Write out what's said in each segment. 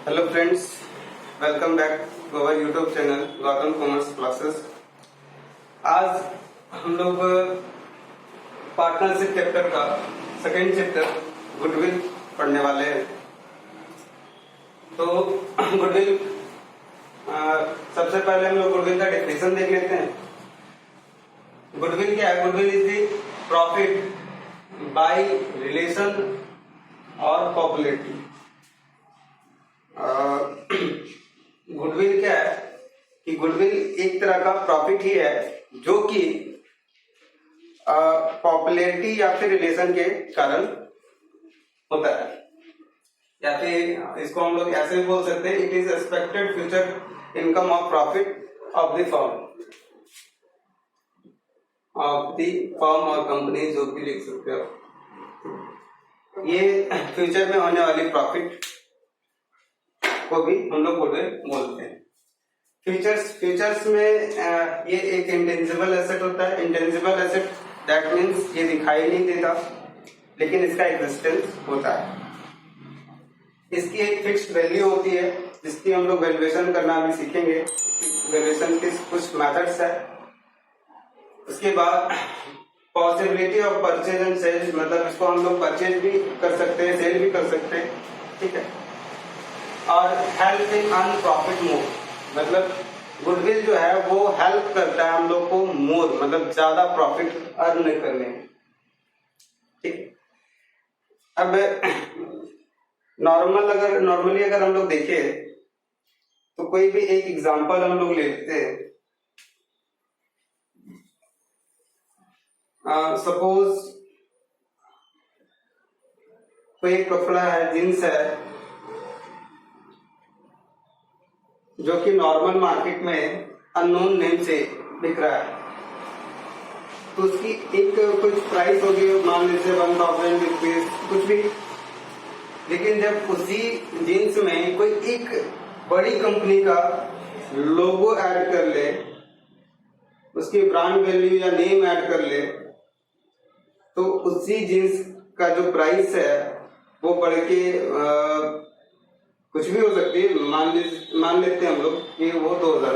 Hello friends, welcome back to our YouTube channel Gautam commerce classes. आज हम लोग partnership chapter का सेकेंड चैप्टर गुडविल पढ़ने वाले हैं। तो गुडविल, सबसे पहले हम लोग गुडविल का डेफिनेशन देख लेते हैं। गुडविल क्या है? Goodwill is the profit by relation और पॉपुलैरिटी। गुडविल क्या है कि गुडविल एक तरह का प्रॉफिट ही है जो कि पॉपुलैरिटी या फिर रिलेशन के कारण होता है, या फिर इसको हम लोग ऐसे भी बोल सकते हैं, it is expected future income of profit of the firm और कंपनी, जो भी लिख सकते हो। ये फ्यूचर में होने वाली प्रॉफिट को भी हम लोग गुडविल बोलते हैं। फ्यूचर्स में ये एक इंटेंजिबल एसेट होता है। इंटेंजिबल एसेट दैट मीन्स ये दिखाई नहीं देता लेकिन इसका एग्जिस्टेंस होता है। इसकी एक फिक्स्ड वैल्यू होती है जिसकी हम लोग वैल्यूएशन करना भी सीखेंगे। वैल्यूएशन के कुछ मेथड्स है। उसके बाद possibility of purchase and sale, मतलब इसको हम लोग परचेज भी कर सकते हैं, सेल भी कर सकते हैं, ठीक है। और हेल्प इन अर्न प्रॉफिट मोर, मतलब गुडविल जो है वो हेल्प करता है हम लोग को मोर, मतलब ज्यादा प्रॉफिट अर्न करने में, ठीक। अब नॉर्मली अगर हम लोग देखें तो कोई भी एक एग्जांपल हम लोग लेते हैं। सपोज कोई एक कपड़ा है, जींस है, जो कि नॉर्मल मार्केट में अननोन नेम से बिक रहा है, तो उसकी एक कुछ प्राइस होगी, मान लीजिए 1000 रुपीज कुछ भी। लेकिन जब उसी जींस में कोई एक बड़ी कंपनी का लोगो ऐड कर ले, उसकी ब्रांड वैल्यू या नेम ऐड कर ले, तो उसी जींस का जो प्राइस है वो बढ़ के कुछ भी हो सकती है। मान लेते हैं हम लोग कि वो 2000।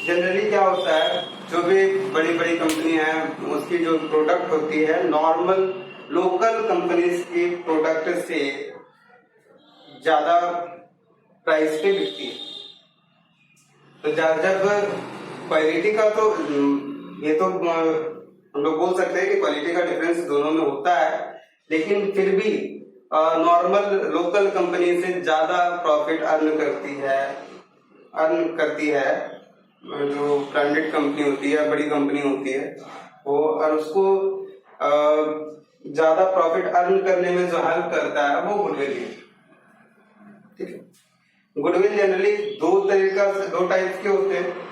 जनरली क्या होता है, जो भी बड़ी बड़ी कंपनी है उसकी जो प्रोडक्ट होती है नॉर्मल लोकल कंपनीज की प्रोडक्ट से ज्यादा प्राइस पे बिकती है। तो जब क्वालिटी का, तो ये तो हम लोग बोल सकते हैं कि क्वालिटी का डिफरेंस दोनों में होता है, लेकिन फिर भी नॉर्मल लोकल कंपनी से ज्यादा प्रॉफिट अर्न करती है जो ब्रांडेड कंपनी होती है, बड़ी कंपनी होती है वो, और उसको ज्यादा प्रॉफिट अर्न करने में जो हेल्प करता है वो गुडविल है, ठीक है। गुडविल जनरली दो टाइप के होते हैं।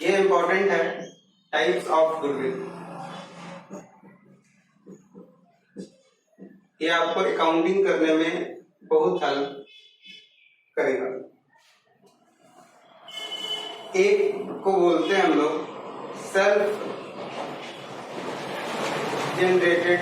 ये इंपॉर्टेंट है, टाइप्स ऑफ गुडविल। ये आपको अकाउंटिंग करने में बहुत हेल्प करेगा। एक को बोलते हैं हम लोग सेल्फ जनरेटेड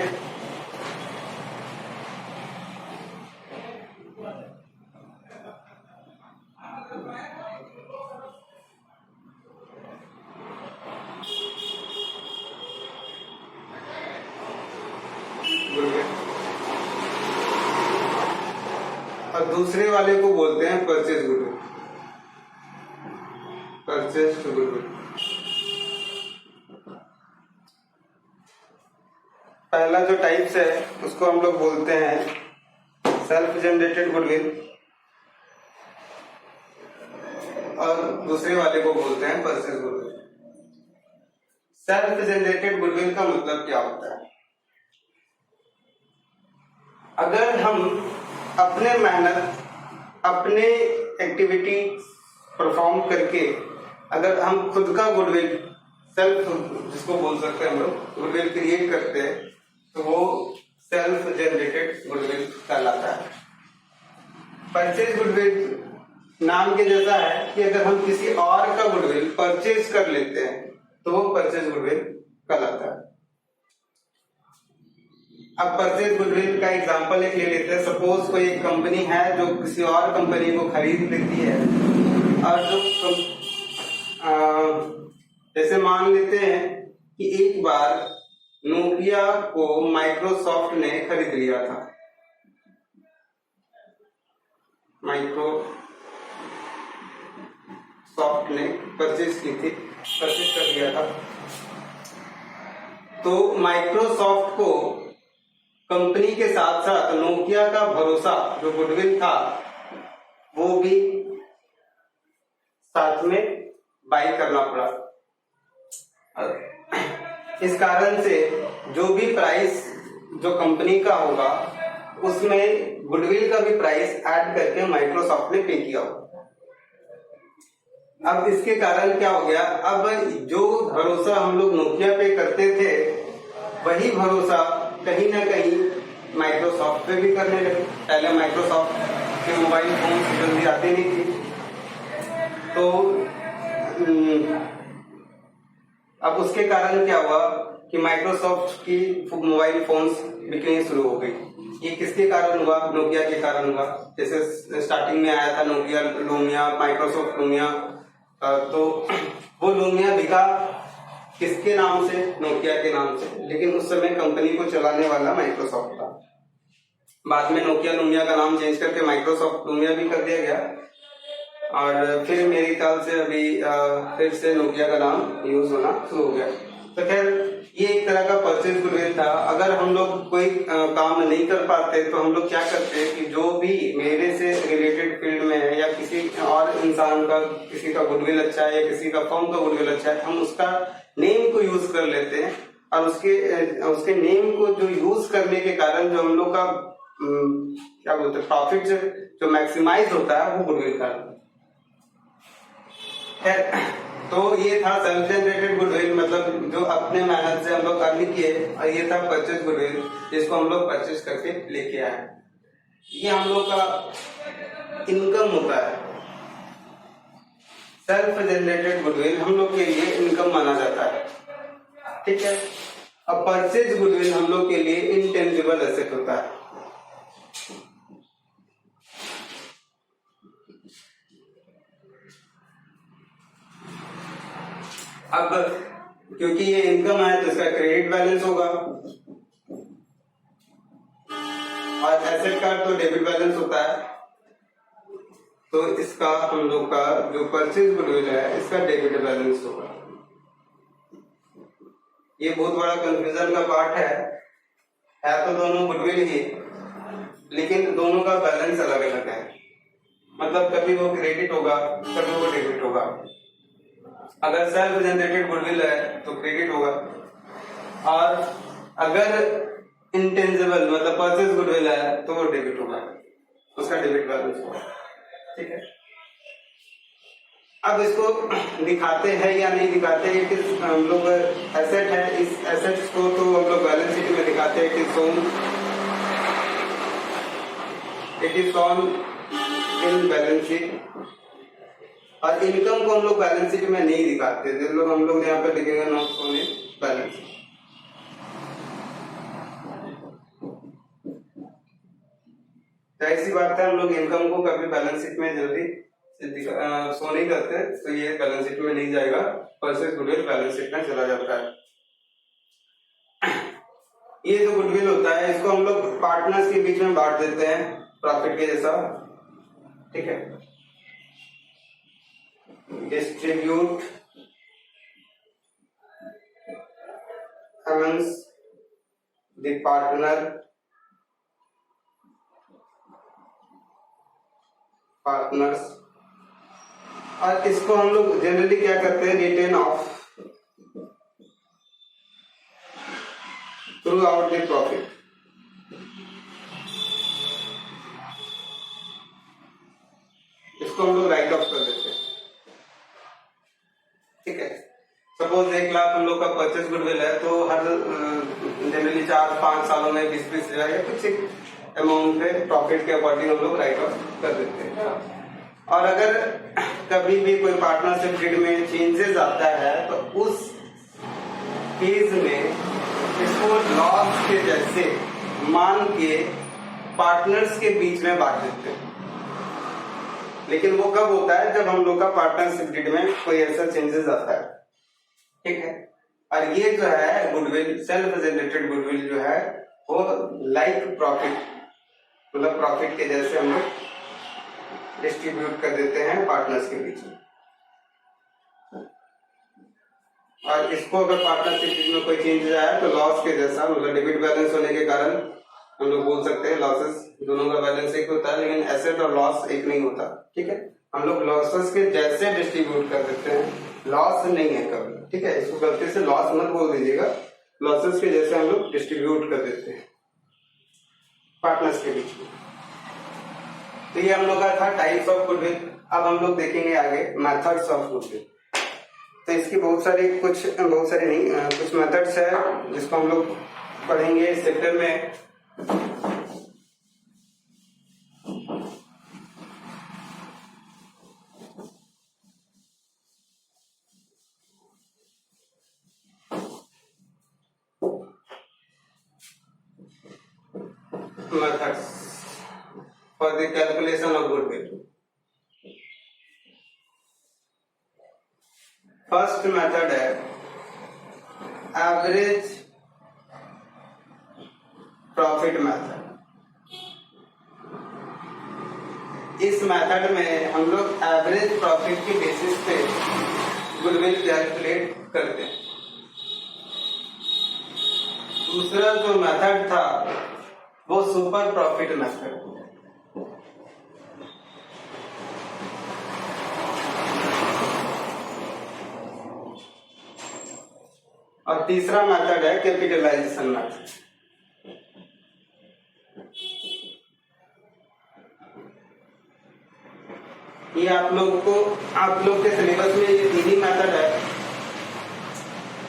और दूसरे वाले को बोलते हैं परचेज गुडविल। परचेज गुडविल पहला जो टाइप्स है उसको हम लोग बोलते हैं सेल्फ जनरेटेड गुडविल, और दूसरे वाले को बोलते हैं purchase goodwill. Self generated goodwill का मतलब क्या होता है? अगर हम अपने मेहनत, अपने एक्टिविटी परफॉर्म करके अगर हम खुद का गुडविल, सेल्फ जिसको बोल सकते हैं हम लोग, गुडविल क्रिएट करते हैं, तो वो सेल्फ जनरेटेड गुडविल कहलाता है। परचेज गुडविल नाम के जैसा है कि अगर हम किसी और का गुडविल परचेज कर लेते हैं तो वो परचेज गुडविल कहलाता है। अब परचेज गुडविल का एग्जांपल एक ले लेते हैं। सपोज कोई एक कंपनी है जो किसी और कंपनी को खरीद लेती है, और जो जैसे मान लेते हैं कि एक बार नोकिया को माइक्रोसॉफ्ट ने खरीद लिया था, माइक्रोसॉफ्ट ने परचेज कर लिया था। तो माइक्रोसॉफ्ट को कंपनी के साथ साथ नोकिया का भरोसा जो गुडविल था वो भी साथ में बाई करना पड़ा। इस कारण से जो भी प्राइस जो कंपनी का होगा उसमें गुडविल का भी प्राइस ऐड करके माइक्रोसॉफ्ट ने पे किया होगा। अब इसके कारण क्या हो गया, अब जो भरोसा हम लोग नोकिया पे करते थे वही भरोसा कहीं ना कहीं माइक्रोसॉफ्ट पे भी करने लगे। पहले माइक्रोसॉफ्ट के मोबाइल फोन जल्दी आते नहीं थे, तो अब उसके कारण क्या हुआ कि माइक्रोसॉफ्ट की मोबाइल फोन्स बिकनी शुरू हो गई। ये किसके कारण हुआ? नोकिया के कारण हुआ। जैसे स्टार्टिंग में आया था नोकिया लूमिया, माइक्रोसॉफ्ट लूमिया, तो वो लूमिया बिका किसके नाम से? नोकिया के नाम से, लेकिन उस समय कंपनी को चलाने वाला माइक्रोसॉफ्ट था। बाद में नोकिया लूमिया का नाम चेंज करके माइक्रोसॉफ्ट लूमिया भी कर दिया गया, और फिर मेरे ख्याल से अभी फिर से नोकिया का नाम यूज होना शुरू हो गया। तो खैर ये एक तरह का परचेज गुडविल था। अगर हम लोग कोई काम नहीं कर पाते तो हम लोग क्या करते हैं कि जो भी मेरे से रिलेटेड फील्ड में है या किसी और इंसान का, किसी का गुडविल अच्छा है या किसी का फर्म का गुडविल अच्छा है, हम उसका नेम को यूज कर लेते हैं, और उसके नेम को जो यूज करने के कारण जो हम लोग का क्या बोलते हैं प्रॉफिट जो मैक्सिमाइज होता है वो गुडविल का। तो ये था सेल्फ जनरेटेड गुडविल, मतलब जो अपने मेहनत से हम लोग अर्न किए, और ये था परचेज गुडविल जिसको हम लोग परचेज करके लेके आए। ये हम लोग का इनकम होता है। सेल्फ जनरेटेड गुडविल हम लोग के लिए इनकम माना जाता है, ठीक है। अब परचेज गुडविल हम लोग के लिए इंटेंजिबल एसेट होता है। अब क्योंकि ये इनकम है तो इसका क्रेडिट बैलेंस होगा, और एसेट का तो डेबिट बैलेंस होता है। तो इसका हम लोग का जो परचेज गुडविल है इसका डेबिट बैलेंस होगा। ये बहुत बड़ा कंफ्यूजन का पार्ट है तो दोनों गुडविल ही, लेकिन दोनों का बैलेंस अलग अलग है। मतलब कभी वो क्रेडिट होगा, कभी वो डेबिट होगा। अगर सेल्फ जनरेटेड गुडविल है तो क्रेडिट होगा, और अगर इंटेंजिबल मतलब परचेज गुडविल है तो वो डेबिट होगा, उसका डेबिट बैलेंस होगा, ठीक है। अब इसको दिखाते हैं या नहीं दिखाते, इट इज हम लोग एसेट है, इस एसेट्स को तो हम लोग बैलेंस शीट में दिखाते हैं, it is shown in balance sheet. और इनकम को हम लोग बैलेंस शीट में नहीं दिखाते, हम लोग यहाँ पे लिखेंगे not shown in balance sheet. ऐसी बात है, हम लोग इनकम को कभी बैलेंस शीट में जल्दी शो नहीं करते, तो ये बैलेंस शीट में नहीं जाएगा, परचेज गुडविल बैलेंस शीट में चला जाता है। ये जो गुडविल होता है इसको हम लोग पार्टनर्स के बीच में बांट देते हैं प्रॉफिट के जैसा, ठीक है। डिस्ट्रीब्यूट अमंग्स द पार्टनर्स, और इसको हम लोग जनरली क्या करते हैं, retain of throughout the profit. इसको हम लोग राइट ऑफ कर देते हैं, ठीक है। सपोज 1 लाख हम लोग का परचेज गुडविल है, तो हर जनरली 4-5 सालों में 20-20 हजार या कुछ अमाउंट पे प्रॉफिट के अकॉर्डिंग हम लोग राइट ऑफ कर देते हैं। और अगर कभी भी कोई पार्टनरशिप डीड में चेंजेस आता है तो उस केस में इसको लॉस के जैसे मान के पार्टनर्स के बीच में बांट देते हैं। लेकिन वो कब होता है, जब हम लोग का पार्टनरशिप डीड में कोई ऐसा चेंजेस आता है, ठीक है। और ये जो है गुडविल, सेल्फ जनरेटेड गुडविल जो है वो लाइक प्रॉफिट, मतलब प्रॉफिट के जैसे हम लोग डिस्ट्रीब्यूट कर देते हैं पार्टनर्स के बीच में। और इसको अगर पार्टनरशिप में कोई चेंज आया तो लॉस के जैसा, मतलब डेबिट बैलेंस होने के कारण हम लोग बोल सकते हैं लॉसेस, दोनों का बैलेंस एक होता है लेकिन एसेट और लॉस एक नहीं होता, ठीक है। हम लोग लॉसेस के जैसे डिस्ट्रीब्यूट कर देते हैं, लॉस नहीं है कभी, ठीक है। इसको गलती से लॉस मत बोल दीजिएगा, लॉसेस के जैसे हम लोग डिस्ट्रीब्यूट कर देते हैं पार्टनर्स के बीच में। तो ये हम लोग का था टाइप्स ऑफ गुडविल। अब हम लोग देखेंगे आगे मेथड्स ऑफ गुडविल। तो इसकी बहुत सारी नहीं, कुछ मेथड्स है जिसको हम लोग पढ़ेंगे इस चैप्टर में। Methods for the calculation of goodwill. First method है एवरेज प्रॉफिट मेथड। इस मेथड में हम लोग एवरेज प्रॉफिट के बेसिस पे गुडविल कैलकुलेट करते हैं। दूसरा जो मेथड था वो सुपर प्रॉफिट मेथड। और तीसरा मेथड है कैपिटलाइजेशन मेथड। ये आप लोग के सिलेबस में ये तीन ही मेथड है।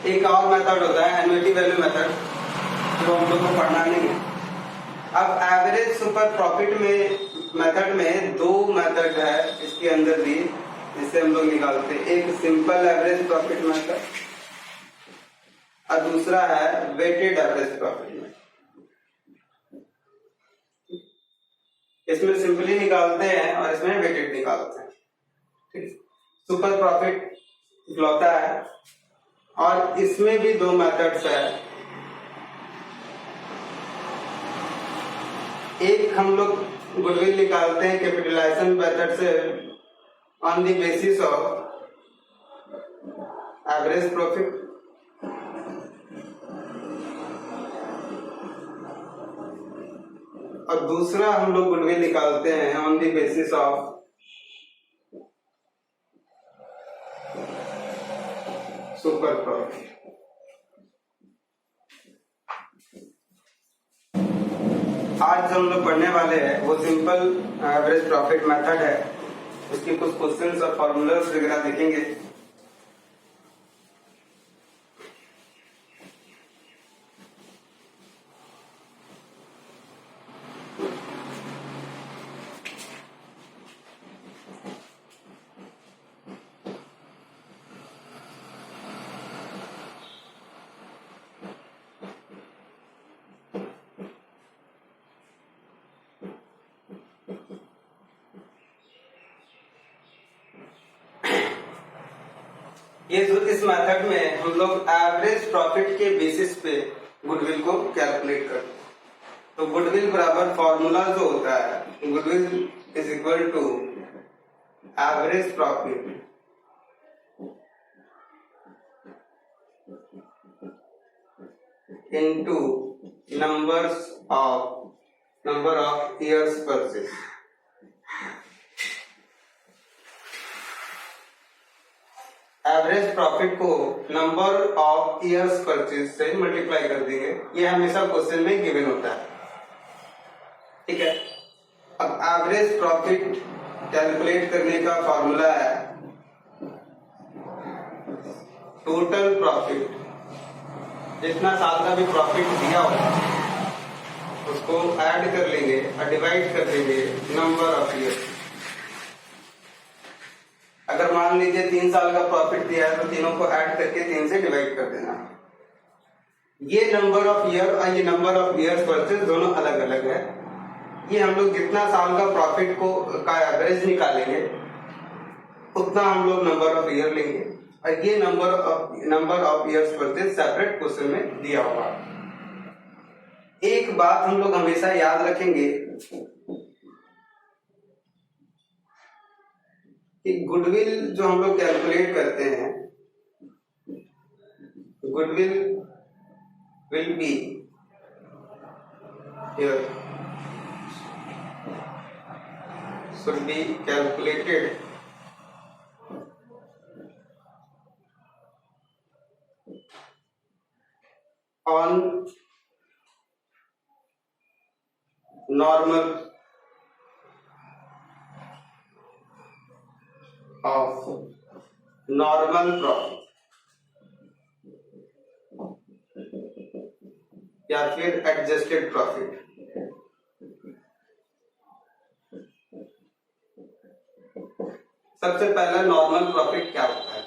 एक और मेथड होता है एन्युटी वैल्यू मेथड, जो हम लोग को पढ़ना नहीं है। अब एवरेज सुपर प्रॉफिट में मेथड में दो मेथड है इसके अंदर भी, जिससे हम लोग निकालते हैं। एक सिंपल एवरेज प्रॉफिट मेथड और दूसरा है वेटेड एवरेज प्रॉफिट मेथड। इसमें सिंपली निकालते हैं और इसमें वेटेड निकालते हैं, ठीक। सुपर प्रॉफिट इकलौता है और इसमें भी दो मेथड्स है। एक हम लोग गुडविल निकालते हैं कैपिटलाइजेशन मेथड से on the basis of average profit, और दूसरा हम लोग गुडविल निकालते हैं on the basis of super profit. आज जो हम लोग पढ़ने वाले हैं वो सिंपल एवरेज प्रॉफिट मेथड है। उसके कुछ क्वेश्चंस और फॉर्मूलास वगैरह देखेंगे। ये जो इस मेथड में हम लोग एवरेज प्रॉफिट के बेसिस पे गुडविल को कैलकुलेट करते हैं। तो गुडविल बराबर फॉर्मूला जो होता है, goodwill is equal to average profit into number of years purchase. Average profit को नंबर ऑफ ईयर्स परचेज से मल्टीप्लाई कर देंगे। ये हमेशा क्वेश्चन में गिवन होता है, ठीक है। अब एवरेज प्रॉफिट कैलकुलेट करने का फॉर्मूला है टोटल प्रॉफिट, जितना साल का भी प्रॉफिट दिया होगा उसको ऐड कर लेंगे और डिवाइड कर देंगे नंबर ऑफ ईयर्स। अगर मान लीजिए 3 साल का प्रॉफिट दिया है तो तीनों को ऐड करके 3 से डिवाइड कर देना। ये नंबर ऑफ ईयर और ये नंबर ऑफ ईयर्स परचेज दोनों अलग अलग है। ये हम लोग जितना साल का प्रॉफिट को का एवरेज निकालेंगे उतना हम लोग नंबर ऑफ ईयर लेंगे, और ये number of years purchase separate question में दिया हुआ। एक बात हम लोग हमेशा याद रखेंगे कि गुडविल जो हम लोग कैलकुलेट करते हैं, goodwill will be here should be calculated on normal of normal profit या फिर एडजस्टेड प्रॉफिट। सबसे पहला नॉर्मल प्रॉफिट क्या होता है?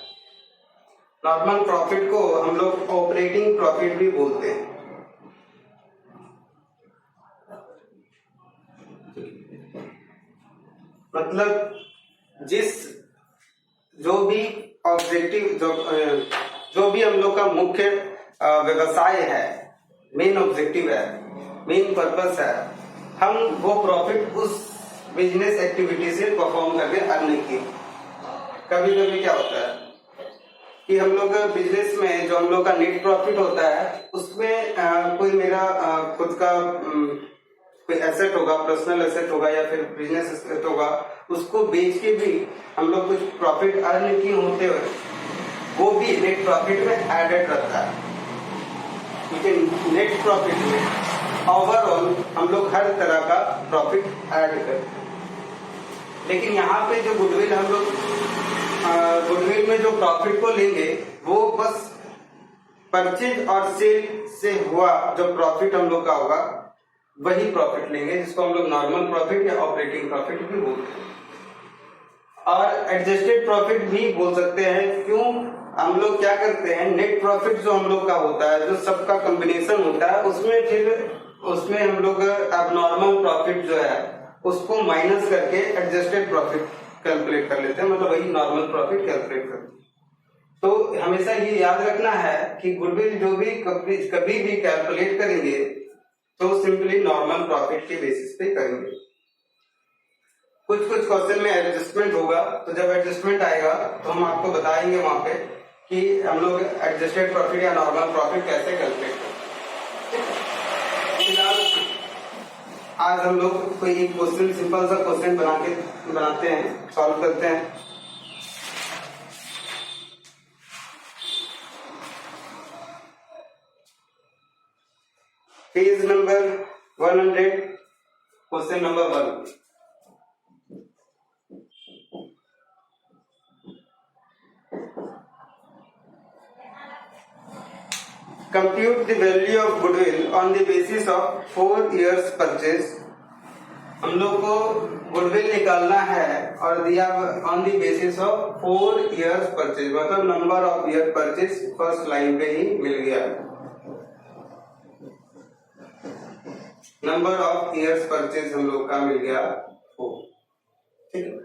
नॉर्मल प्रॉफिट को हम लोग ऑपरेटिंग प्रॉफिट भी बोलते हैं। मतलब जो भी ऑब्जेक्टिव जो भी हम लोग का मुख्य व्यवसाय है, मेन ऑब्जेक्टिव है, मेन पर्पस है, हम वो प्रॉफिट उस बिजनेस एक्टिविटी से परफॉर्म करके अर्न किए। कभी कभी क्या होता है कि हम लोग बिजनेस में जो हम लोग का नेट प्रॉफिट होता है उसमें कोई मेरा खुद का कोई एसेट होगा, पर्सनल एसेट होगा या फिर बिजनेस एसेट होगा, उसको बेच के भी हम लोग कुछ प्रॉफिट अर्न किए होते हुए वो भी नेट प्रॉफिट में एडेड रहता है। लेकिन नेट प्रॉफिट में ओवरऑल हम लोग हर तरह का प्रॉफिट ऐड करते हैं। लेकिन यहाँ पे जो गुडविल हम लोग गुडविल में जो प्रॉफिट को लेंगे वो बस परचेज और सेल से हुआ जो प्रॉफिट हम लोग का होगा वही प्रॉफिट लेंगे, जिसको हम लोग नॉर्मल प्रॉफिट या ऑपरेटिंग प्रॉफिट भी बोलते हैं, और एडजस्टेड प्रॉफिट भी बोल सकते हैं। क्यों? हम लोग क्या करते हैं, नेट प्रॉफिट जो हम लोग का होता है, जो सबका कॉम्बिनेशन होता है, उसमें हम लोग अब नॉर्मल प्रॉफिट जो है उसको माइनस करके एडजस्टेड प्रॉफिट कैलकुलेट कर लेते हैं, मतलब वही नॉर्मल प्रॉफिट कैलकुलेट करते हैं। तो हमेशा ये याद रखना है कि गुडविल जो भी कभी भी कैलकुलेट करेंगे तो सिंपली नॉर्मल प्रॉफिट के बेसिस पे करेंगे। कुछ क्वेश्चन में एडजस्टमेंट होगा, तो जब एडजस्टमेंट आएगा तो हम आपको बताएंगे वहां पे कि हम लोग एडजस्टेड प्रॉफिट या नॉर्मल प्रॉफिट कैसे कैलकुलेट करते हैं। फिलहाल आज हम लोग कोई एक क्वेश्चन, सिंपल सा क्वेश्चन बनाते हैं, सॉल्व करते हैं। Page number 100, question number 1। Compute the value of goodwill on the basis of 4 years purchase। हम लोग को गुडविल निकालना है और दिया on the basis of 4 years purchase, मतलब number of year purchase first line पे ही मिल गया। नंबर ऑफ ईयर्स परचेज हम लोग का मिल गया 4। ठीक है।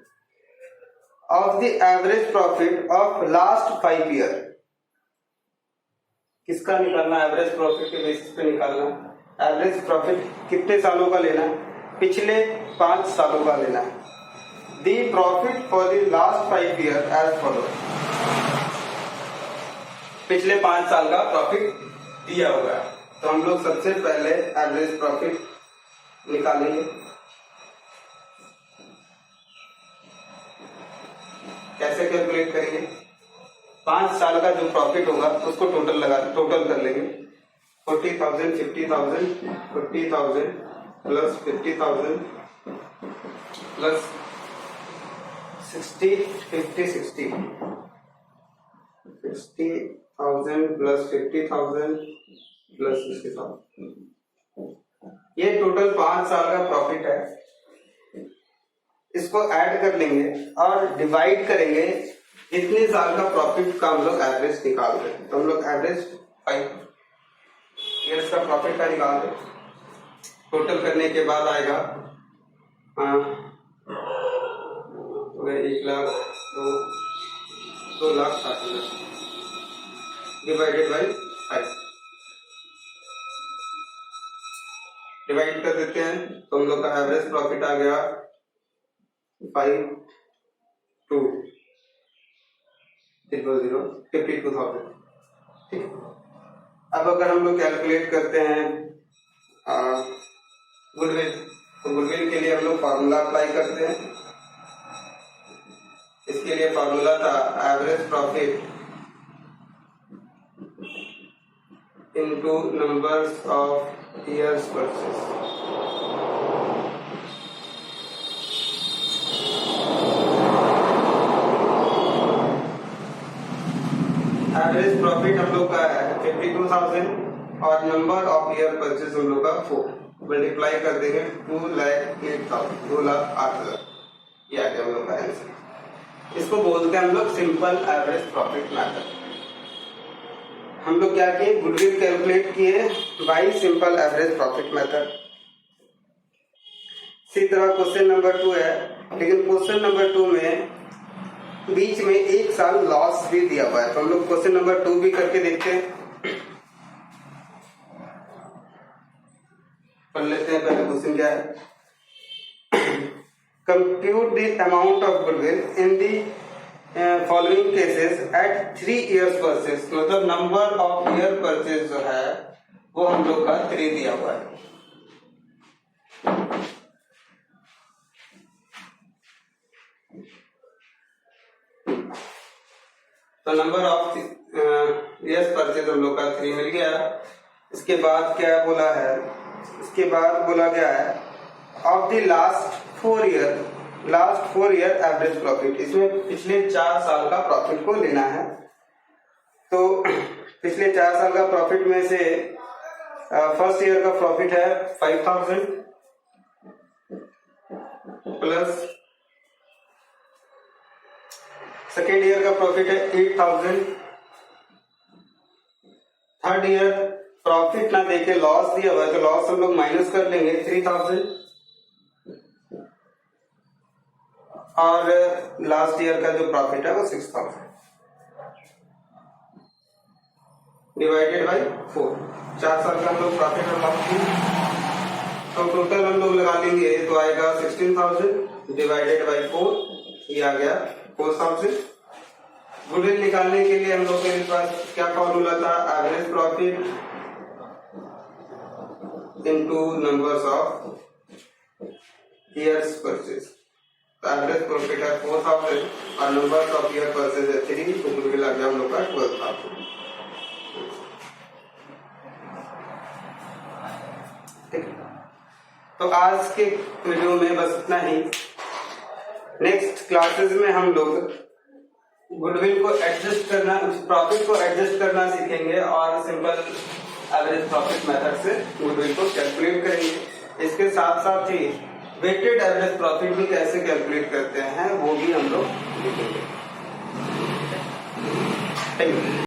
Of the average profit of last 5 year, किसका निकालना? एवरेज प्रॉफिट के बेसिस पे निकालना। एवरेज प्रॉफिट कितने सालों का लेना है? पिछले 5 सालों का लेना है। The profit for the last 5 year as follow. पिछले 5 साल का प्रॉफिट दिया हुआ है, तो हम लोग सबसे पहले एवरेज प्रॉफिट निकालेंगे। कैसे कैलकुलेट करेंगे? 5 साल का जो प्रॉफिट होगा उसको टोटल कर लेंगे। 40,000, 50,000, 50,000 प्लस 50,000 प्लस 60, 50, 60, 60,000 प्लस 50,000 प्लस 60,000। ये टोटल 5 साल का प्रॉफिट है। इसको ऐड कर लेंगे और डिवाइड करेंगे, इतने साल का प्रॉफिट का हम लोग एवरेज निकाल रहे हैं। तो हम लोग एवरेज 5 ईयर्स का प्रॉफिट का निकाल रहे, टोटल करने के बाद आएगा 1,00,000, 2,60,000 डिवाइडेड बाई 5, डिवाइड कर देते हैं तो हम लोग का एवरेज प्रॉफिट आ गया 52,000। ठीक है, अब अगर हम लोग कैलकुलेट करते हैं गुडविल, तो गुडविल के लिए हम लोग फार्मूला अप्लाई करते हैं। इसके लिए फार्मूला था average profit into numbers of years purchase. Average profit हम लोग का है 52,000 और नंबर ऑफ ईयर परचेज हम लोग का 4, मल्टीप्लाई कर देंगे 2,08,000, 2,08,000, ये आ गया हम लोग का आंसर। इसको बोलते हैं हम लोग सिंपल एवरेज प्रॉफिट मेथड। हम लोग क्या किए, गुडविल कैलकुलेट किए bye simple average profit method. इसी तरह क्वेश्चन नंबर 2 है, लेकिन क्वेश्चन नंबर 2 में बीच में 1 साल लॉस भी दिया हुआ है, तो हम लोग क्वेश्चन नंबर 2 भी करके देखते हैं। पढ़ लेते हैं पहले क्वेश्चन क्या है। Compute the amount of goodwill in the following cases at 3 years purchase, मतलब नंबर ऑफ ईयर परचेज जो है वो हम लोग का 3 दिया हुआ है। तो नंबर ऑफ ईयर्स परचेज हम लोग का 3 मिल गया। इसके बाद क्या बोला है, इसके बाद बोला गया है of the last 4 year average profit, इसमें पिछले 4 साल का प्रॉफिट को लेना है। तो पिछले 4 साल का प्रॉफिट में से फर्स्ट ईयर का प्रॉफिट है 5,000 प्लस सेकेंड ईयर का प्रॉफिट है 8,000, थर्ड ईयर प्रॉफिट ना देके लॉस दिया हुआ है तो लॉस हम लोग माइनस कर लेंगे 3,000, और लास्ट ईयर का जो प्रॉफिट है वो 6,000 डिवाइडेड बाई 4। 4 साल का हम लोग प्रॉफिट और लॉस किए, तो टोटल हम लोग लगा लेंगे तो आएगा 16,000 डिवाइडेड बाई 4, ये आ गया 4,000। गुडविल निकालने के लिए हम लोग के पास क्या फॉर्मूला था, average profit into numbers of years purchase. Average profit है 4,000 और नंबर्स ऑफ ईयर परचेज है 3, तो गुडविल आ गया हम लोग का 12,000। ठीक, तो आज के वीडियो में बस इतना ही। नेक्स्ट क्लासेस में हम लोग गुडविल को एडजस्ट करना, प्रॉफिट को एडजस्ट करना सीखेंगे और सिंपल एवरेज प्रॉफिट मेथड से गुडविल को कैलकुलेट करेंगे। इसके साथ साथ ही वेटेड एवरेज प्रॉफिट भी कैसे कैलकुलेट करते हैं वो भी हम लोग सीखेंगे। Thank you.